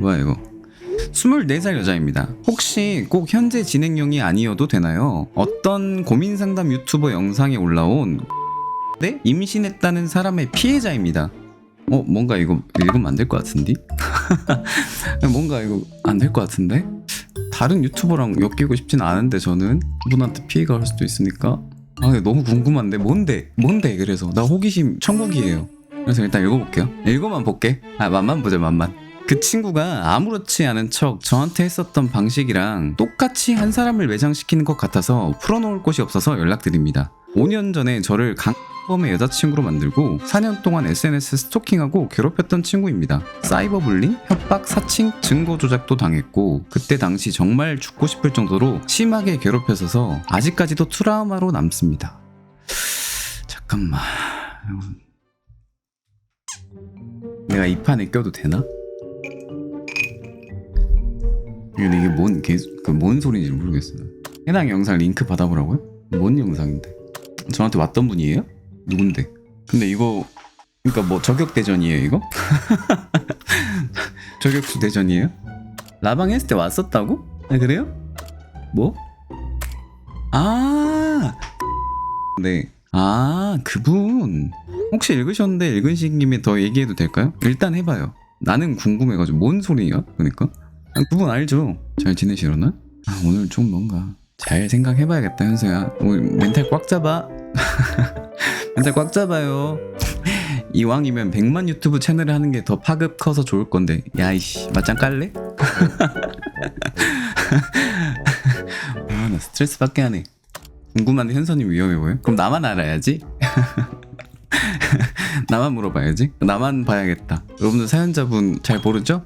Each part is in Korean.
뭐야 이거. 24살 여자입니다. 혹시 꼭 현재 진행형이 아니어도 되나요? 어떤 고민 상담 유튜버 영상에 올라온 임신했다는 사람의 피해자입니다. 뭔가 이거 읽으면 안 될 것 같은데? 뭔가 이거 안 될 것 같은데? 다른 유튜버랑 엮이고 싶진 않은데 저는 그분한테 피해가 갈 수도 있으니까 너무 궁금한데 뭔데? 그래서 나 호기심 천국이에요. 그래서 일단 읽어볼게요. 읽어만 볼게. 맛만 보자 맛만. 그 친구가 아무렇지 않은 척 저한테 했었던 방식이랑 똑같이 한 사람을 매장시키는 것 같아서 풀어놓을 곳이 없어서 연락드립니다. 5년 전에 저를 강범의 여자친구로 만들고 4년 동안 SNS 스토킹하고 괴롭혔던 친구입니다. 사이버 불링, 협박, 사칭, 증거 조작도 당했고 그때 당시 정말 죽고 싶을 정도로 심하게 괴롭혔어서 아직까지도 트라우마로 남습니다. 잠깐만, 내가 이 판에 껴도 되나? 이게 뭔 소리인지 모르겠어요. 해당 영상 링크 받아보라고요? 뭔 영상인데? 저한테 왔던 분이에요? 누군데? 근데 이거 그러니까 뭐 저격 대전이에요 이거? 저격수 대전이에요? 라방 했을 때 왔었다고? 그래요? 뭐? 네. 그분 혹시 읽으셨는데 읽으신 김에 더 얘기해도 될까요? 일단 해봐요. 나는 궁금해가지고 뭔 소리야? 그러니까 그분 알죠? 잘 지내시려나? 오늘 좀 뭔가 잘 생각해봐야겠다 현서야. 오늘 멘탈 꽉 잡아. 멘탈 꽉 잡아요. 이왕이면 100만 유튜브 채널을 하는 게 더 파급 커서 좋을 건데. 야이씨 맞짱 깔래? 나 스트레스 받게 하네. 궁금한데 현서님 위험해 보여? 그럼 나만 알아야지. 나만 물어봐야지. 나만 봐야겠다. 여러분들 사연자분 잘 모르죠?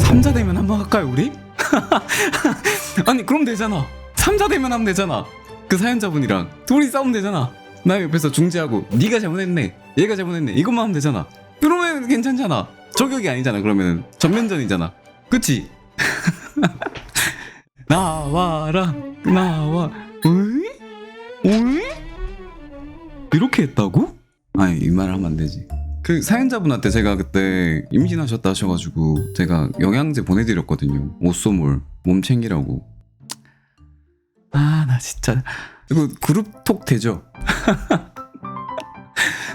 삼자 되면 한번 할까요 우리? 아니 그럼 되잖아. 삼자 되면 하면 되잖아. 그 사연자분이랑 둘이 싸우면 되잖아. 나 옆에서 중재하고 네가 잘못했네 얘가 잘못했네 이것만 하면 되잖아. 그러면 괜찮잖아. 저격이 아니잖아. 그러면 전면전이잖아. 그치? 나와라 나와. 어이? 이렇게 했다고? 아니 이 말 하면 안 되지. 그 사연자분한테 제가 그때 임신하셨다 하셔가지고 제가 영양제 보내드렸거든요. 오쏘몰 몸 챙기라고. 나 진짜 이거 그룹톡 되죠?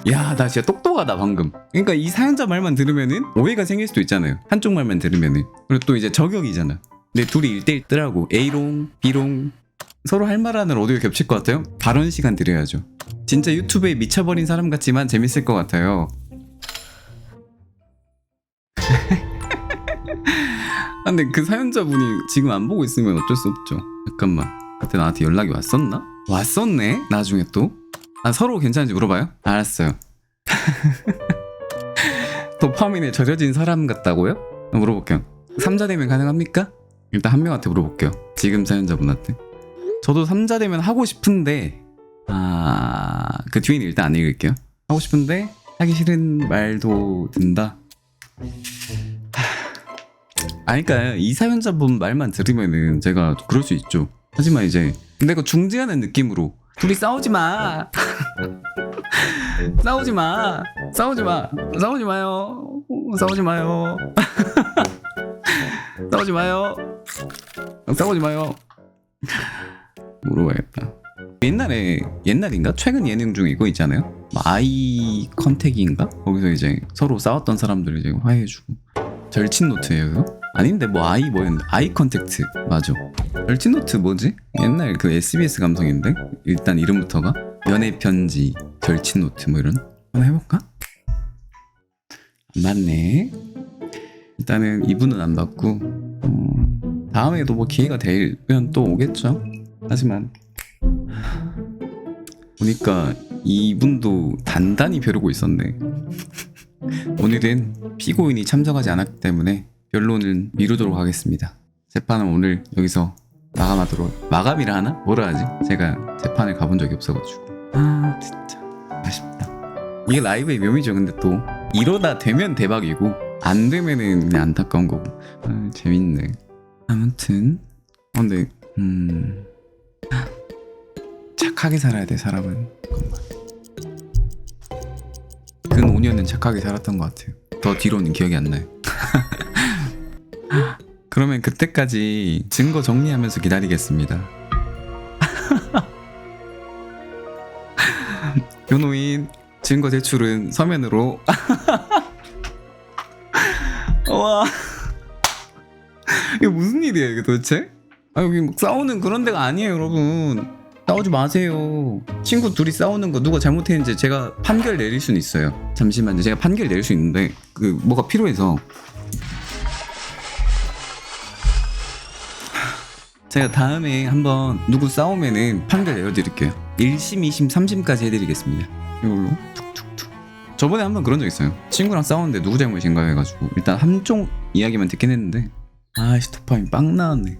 야 나 진짜 똑똑하다 방금. 그러니까 이 사연자 말만 들으면은 오해가 생길 수도 있잖아요. 한쪽 말만 들으면은. 그리고 또 이제 저격이잖아. 근데 둘이 1대1 뜨라고. A롱 B롱 서로 할 말 하는 오디오 겹칠 것 같아요? 발언 시간 드려야죠. 진짜 유튜브에 미쳐버린 사람 같지만 재밌을 것 같아요. 근데 그 사연자분이 지금 안 보고 있으면 어쩔 수 없죠. 잠깐만, 그때 나한테 연락이 왔었나? 왔었네. 나중에 또 서로 괜찮은지 물어봐요. 알았어요. 도파민에 절여진 사람 같다고요? 물어볼게요. 3자 되면 가능합니까? 일단 한 명한테 물어볼게요. 지금 사연자분한테. 저도 3자 되면 하고 싶은데 그 뒤에는 일단 안 읽을게요. 하고 싶은데 하기 싫은 말도 든다. 그러니까 이 사연자분 말만 들으면은 제가 그럴 수 있죠. 하지만 이제 근데 그 중재하는 느낌으로 둘이 싸우지 마. 싸우지 마. 싸우지 마. 싸우지 마요. 싸우지 마요. 싸우지 마요. 싸우지 마요. 물어봐야겠다. 옛날인가? 최근 예능 중에 이거 있잖아요. 아이 컨택인가? 거기서 이제 서로 싸웠던 사람들 이제 화해해주고. 절친노트예요 이거? 아닌데 뭐 뭐였는데? 아이 컨택트 맞아. 절친노트 뭐지? 옛날 그 SBS 감성인데? 일단 이름부터가 연애 편지, 절친노트 뭐 이런. 한번 해볼까? 안 맞네. 일단은 이분은 안 받고 다음에도 뭐 기회가 되면 또 오겠죠. 하지만 보니까 이분도 단단히 벼르고 있었네. 오늘은 피고인이 참석하지 않았기 때문에 변론을 미루도록 하겠습니다. 재판은 오늘 여기서 마감하도록. 마감이라 하나? 뭐라 하지? 제가 재판을 가본 적이 없어가지고. 아 진짜 아쉽다. 이게 라이브의 묘미죠. 근데 또 이러다 되면 대박이고 안 되면은 그냥 안타까운 거고. 아, 재밌네. 아무튼 근데 착하게 살아야 돼 사람은. 근 5년은 착하게 살았던 것 같아요. 더 뒤로는 기억이 안 나요. 그러면 그때까지 증거 정리하면서 기다리겠습니다. 변호인 증거 제출은 서면으로. 와 이게 무슨 일이야 이게 도대체? 아 여기 막 싸우는 그런 데가 아니에요 여러분. 싸우지 마세요. 친구 둘이 싸우는 거 누가 잘못했는지 제가 판결 내릴 수는 있어요. 잠시만요. 제가 판결 내릴 수 있는데 그 뭐가 필요해서 제가 다음에 한번 누구 싸우면은 판결 내려드릴게요. 1심, 2심, 3심까지 해드리겠습니다. 이걸로 툭툭툭. 저번에 한번 그런 적 있어요. 친구랑 싸우는데 누구 잘못인가 해가지고 일단 한쪽 이야기만 듣긴 했는데 아씨 도파민 빵 나왔네.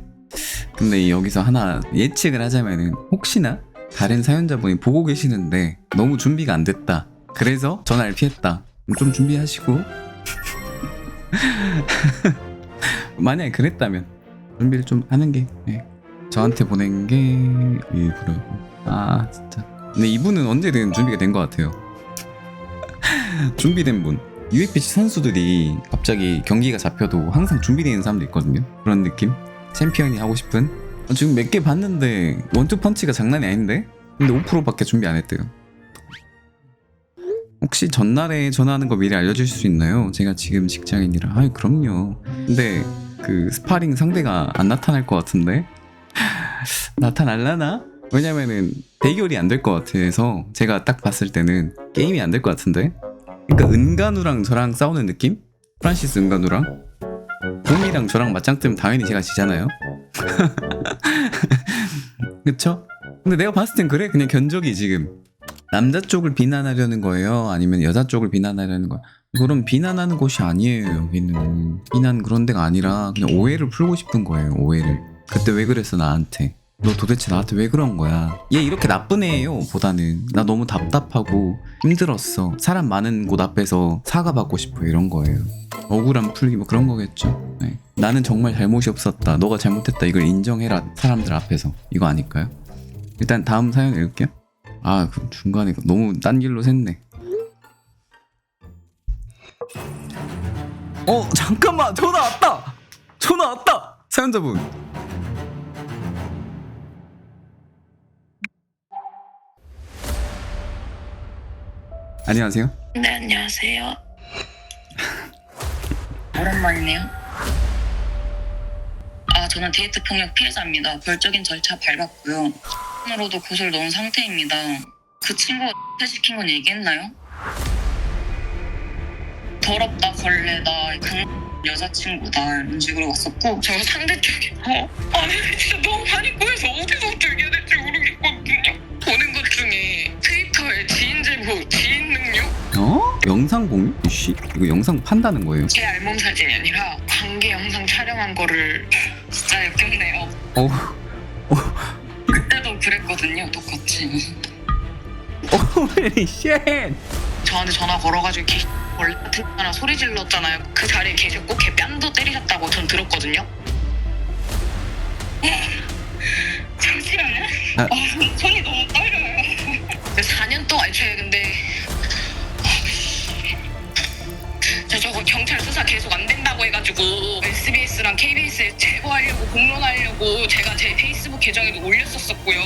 근데 여기서 하나 예측을 하자면은 혹시나 다른 사연자분이 보고 계시는데 너무 준비가 안 됐다. 그래서 전화를 피했다. 좀 준비하시고 만약에 그랬다면 준비를 좀 하는 게 저한테 보낸 게 일부러. 아 진짜. 근데 이분은 언제든 준비가 된 것 같아요. 준비된 분. UFC 선수들이 갑자기 경기가 잡혀도 항상 준비되어 있는 사람도 있거든요. 그런 느낌? 챔피언이 하고 싶은? 지금 몇 개 봤는데 원투 펀치가 장난이 아닌데? 근데 5%밖에 준비 안 했대요. 혹시 전날에 전화하는 거 미리 알려주실 수 있나요? 제가 지금 직장인이라. 아이 그럼요. 근데 그 스파링 상대가 안 나타날 것 같은데? 나타날라나? 왜냐면은 대결이 안 될 것 같아서 제가 딱 봤을 때는 게임이 안 될 것 같은데? 그러니까 은간우랑 저랑 싸우는 느낌? 프란시스 은간우랑? 곰이랑 저랑 맞짱 뜨면 당연히 제가 지잖아요? 그쵸? 근데 내가 봤을 땐 그래. 그냥 견적이 지금 남자 쪽을 비난하려는 거예요? 아니면 여자 쪽을 비난하려는 거예요? 그럼 비난하는 곳이 아니에요. 여기는 비난 그런 데가 아니라 그냥 오해를 풀고 싶은 거예요. 오해를. 그때 왜 그랬어 나한테? 너 도대체 나한테 왜 그런 거야? 얘 이렇게 나쁜 애예요 보다는 나 너무 답답하고 힘들었어. 사람 많은 곳 앞에서 사과받고 싶어 이런 거예요. 억울함 풀기 뭐 그런 거겠죠. 네. 나는 정말 잘못이 없었다. 너가 잘못했다. 이걸 인정해라 사람들 앞에서. 이거 아닐까요? 일단 다음 사연 읽을게요. 아 그 중간에 너무 딴 길로 샜네. 잠깐만 전화 왔다. 전화 왔다. 사연자분. 안녕하세요. 네, 안녕하세요. 오랜만이네요. 저는 데이트 폭력 피해자입니다. 법적인 절차 밟았고요. 으로도 고소를 넣은 상태입니다. 그 친구가 시킨 건 얘기했나요? 더럽다, 걸레다, 여자친구다 이런 식으로 왔었고 제가 상대 쪽에 아니 진짜 너무 많이 꼬여서 어디서부터 얘기해야 될지 모르겠거든요. 보낸 것 중에 트위터에 지인 제보, 지인 능력? 영상 공유? 씨, 이거 영상 판다는 거예요. 제 알몸 사진이 아니라 관계 영상 촬영한 거를 진짜 역겹네요. 그때도 그랬거든요, 똑같이. Holy shit! 저한테 전화 걸어가지고 원래 같은 하나 소리 질렀잖아요. 그 자리에 계셨고 걔 뺨도 때리셨다고 전 들었거든요. 잠시만요. 손이 너무 떨려요. 4년 동안 근데 저거 경찰 수사 계속 안 된다고 해가지고 SBS랑 KBS에 제보하려고 공론하려고 제가 제 페이스북 계정에도 올렸었고요.